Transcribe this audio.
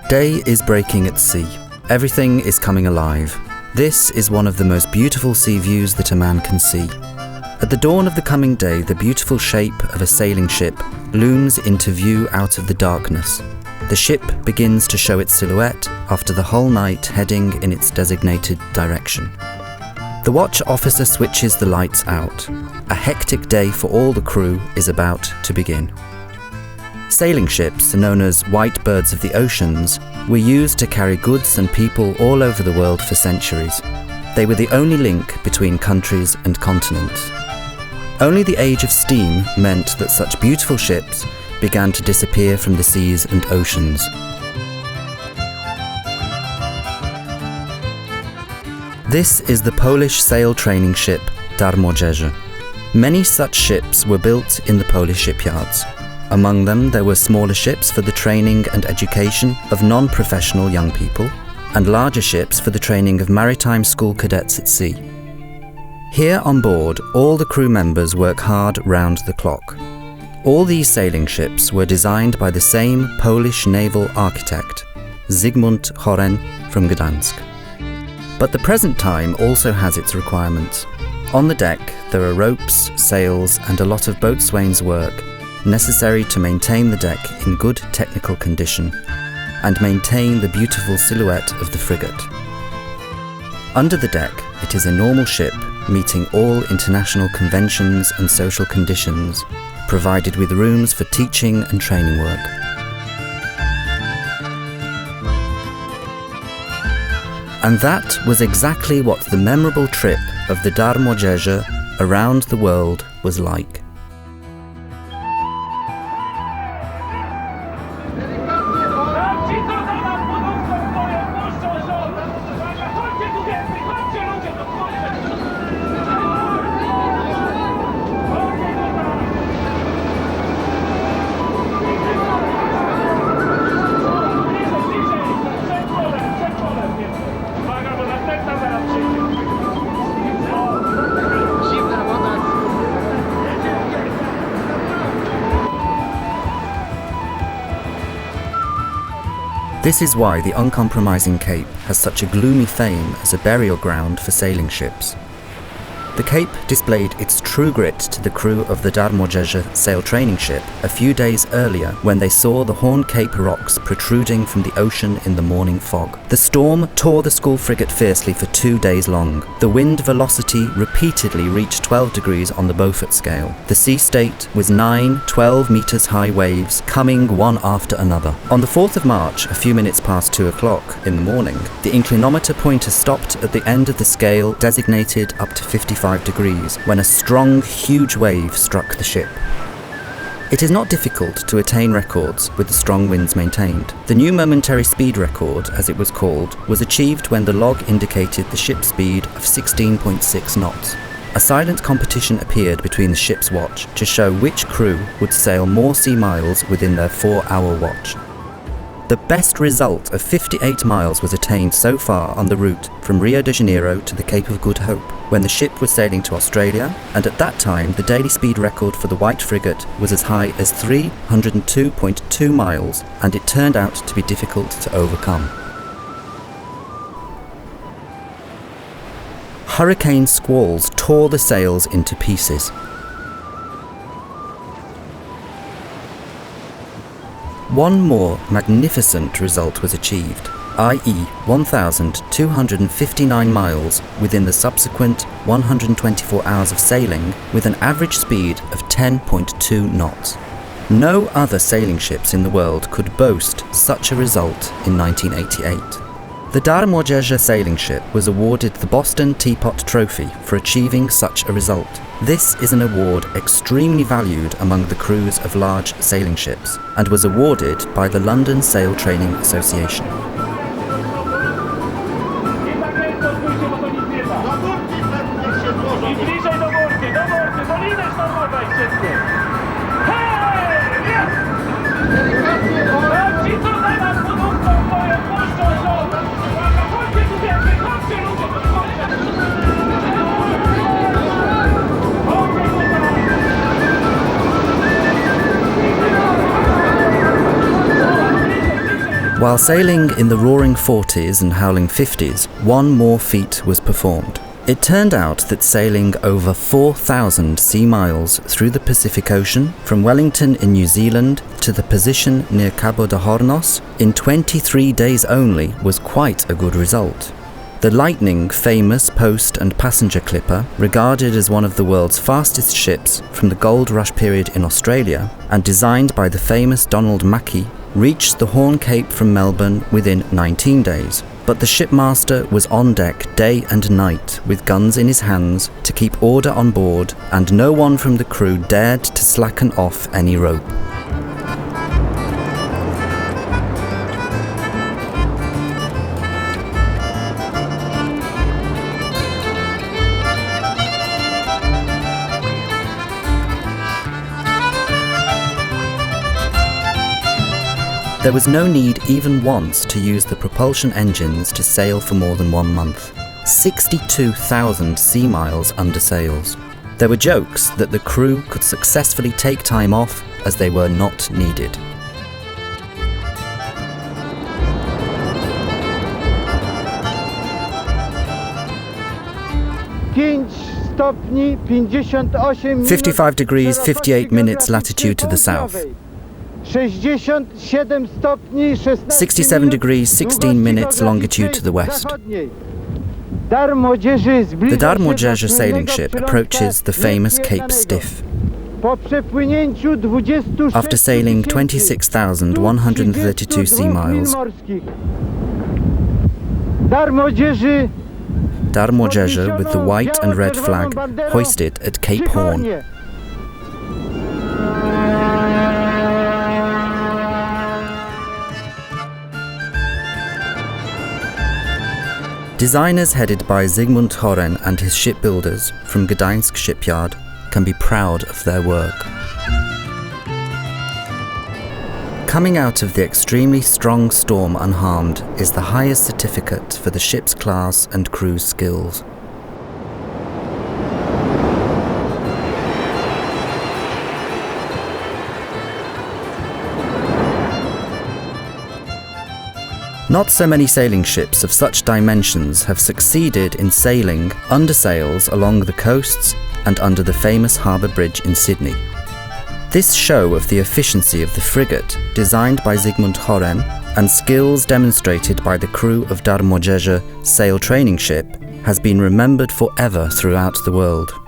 Day is breaking at sea. Everything is coming alive. This is one of the most beautiful sea views that a man can see. At the dawn of the coming day, the beautiful shape of a sailing ship looms into view out of the darkness. The ship begins to show its silhouette after the whole night heading in its designated direction. The watch officer switches the lights out. A hectic day for all the crew is about to begin. Sailing ships, known as white birds of the oceans, were used to carry goods and people all over the world for centuries. They were the only link between countries and continents. Only the age of steam meant that such beautiful ships began to disappear from the seas and oceans. This is the Polish sail training ship Darmojerze. Many such ships were built in the Polish shipyards. Among them, there were smaller ships for the training and education of non-professional young people, and larger ships for the training of maritime school cadets at sea. Here on board, all the crew members work hard round the clock. All these sailing ships were designed by the same Polish naval architect, Zygmunt Horen from Gdansk. But the present time also has its requirements. On the deck, there are ropes, sails, and a lot of boatswain's work necessary to maintain the deck in good technical condition and maintain the beautiful silhouette of the frigate. Under the deck, it is a normal ship meeting all international conventions and social conditions, provided with rooms for teaching and training work. And that was exactly what the memorable trip of the Darmojerze around the world was like. This is why the uncompromising Cape has such a gloomy fame as a burial ground for sailing ships. The Cape displayed its true grit to the crew of the Darmojerze sail training ship a few days earlier when they saw the Horn Cape rocks protruding from the ocean in the morning fog. The storm tore the school frigate fiercely for 2 days long. The wind velocity repeatedly reached 12 degrees on the Beaufort scale. The sea state was 9-12 meters high waves coming one after another. On the 4th of March, a few minutes past 2 o'clock in the morning, the inclinometer pointer stopped at the end of the scale designated up to 55 degrees when a strong, huge wave struck the ship. It is not difficult to attain records with the strong winds maintained. The new momentary speed record, as it was called, was achieved when the log indicated the ship speed of 16.6 knots. A silent competition appeared between the ship's watch to show which crew would sail more sea miles within their 4-hour watch. The best result of 58 miles was attained so far on the route from Rio de Janeiro to the Cape of Good Hope, when the ship was sailing to Australia, and at that time the daily speed record for the White Frigate was as high as 302.2 miles, and it turned out to be difficult to overcome. Hurricane squalls tore the sails into pieces. One more magnificent result was achieved, i.e. 1,259 miles within the subsequent 124 hours of sailing with an average speed of 10.2 knots. No other sailing ships in the world could boast such a result in 1988. The Darmojerze sailing ship was awarded the Boston Teapot Trophy for achieving such a result. This is an award extremely valued among the crews of large sailing ships and was awarded by the London Sail Training Association. While sailing in the roaring 40s and howling 50s, one more feat was performed. It turned out that sailing over 4,000 sea miles through the Pacific Ocean, from Wellington in New Zealand to the position near Cabo de Hornos, in 23 days only was quite a good result. The Lightning, famous post and passenger clipper, regarded as one of the world's fastest ships from the Gold Rush period in Australia, and designed by the famous Donald Mackay, reached the Horn Cape from Melbourne within 19 days. But the shipmaster was on deck day and night with guns in his hands to keep order on board, and no one from the crew dared to slacken off any rope. There was no need even once to use the propulsion engines to sail for more than 1 month. 62,000 sea miles under sails. There were jokes that the crew could successfully take time off as they were not needed. Stopni, 58 55 degrees 58 minutes latitude to the south. 67 stopni, 67 degrees 16 minutes longitude to the west. The Darmodzieja sailing ship approaches the famous Cape Stiff. After sailing 26,132 sea miles, Darmodzieja with the white and red flag hoisted at Cape Horn. Designers headed by Zygmunt Horen and his shipbuilders from Gdańsk shipyard can be proud of their work. Coming out of the extremely strong storm unharmed is the highest certificate for the ship's class and crew's skills. Not so many sailing ships of such dimensions have succeeded in sailing under sails along the coasts and under the famous harbour bridge in Sydney. This show of the efficiency of the frigate, designed by Zygmunt Horen, and skills demonstrated by the crew of Darmodzieja sail training ship, has been remembered forever throughout the world.